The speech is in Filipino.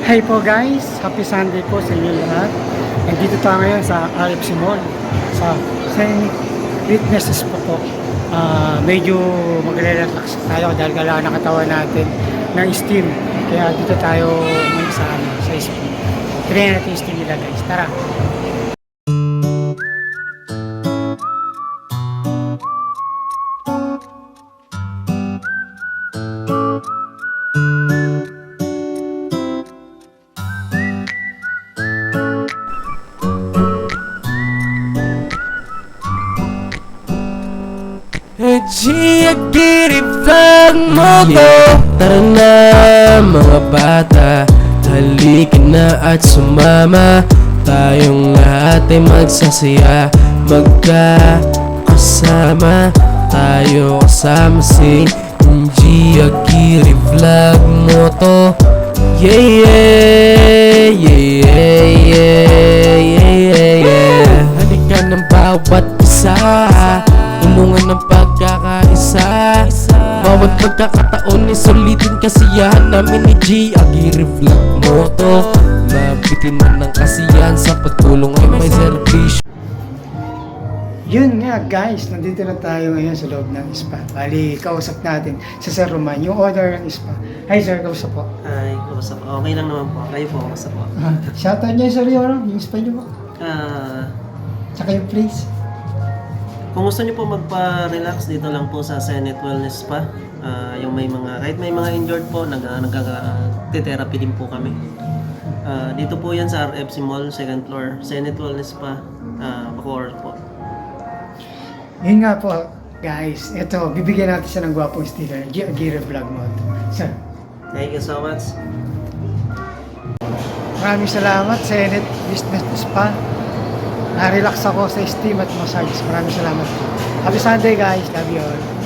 Hi po guys, happy Sunday po sa inyo lahat. Nandito tayo ngayon sa RFC Mall sa St. Witnesses po. Medyo magre-relax tayo dahil gala na katawan natin ng steam. Kaya dito tayo ngayon sa steam. Try natin yung steam nila guys. Tara! Vlog mo ko. Tara na mga bata, halika na at sumama. Tayong lahat ay magsasaya, magkakasama. Tayo kasama si Agiri Vlog mo to. Yeah, yeah, yeah, yeah, yeah, yeah. Halika ng bawat isa, tulungan ng pagkakaisa. Bawat pagkakataon ay sulitin kasiyahan namin ni Agiri Vlog mo to. Mabitin man ng kasiyahan sa pagtulong ay may servisyo. Yun nga guys, nandito na tayo ngayon sa loob ng spa. Bali, kausap natin si Sir Roman, yung owner ng spa. Hi sir, kausap po. Ay, kumusta po? Okay lang naman po. Kayo po, kumusta po? Shoutout niyo sir yung spa niyo po. Tsaka yung place. Kung gusto niyo po magpa-relax, dito lang po sa Senate Wellness Spa. Yung may mga, kahit may mga injured po, nag-therapy din po kami. Dito po yan sa RFC Mall, 2nd floor, Senate Wellness Spa, Bacoor po. Yun nga po guys, ito, bibigyan natin siya ng gwapong sticker, Agiri Vlog mo. Sir. Thank you so much. Maraming salamat, Senate Business Spa. Na-relax ako sa steam at massage. Maraming salamat. Happy Sunday guys. Love you all.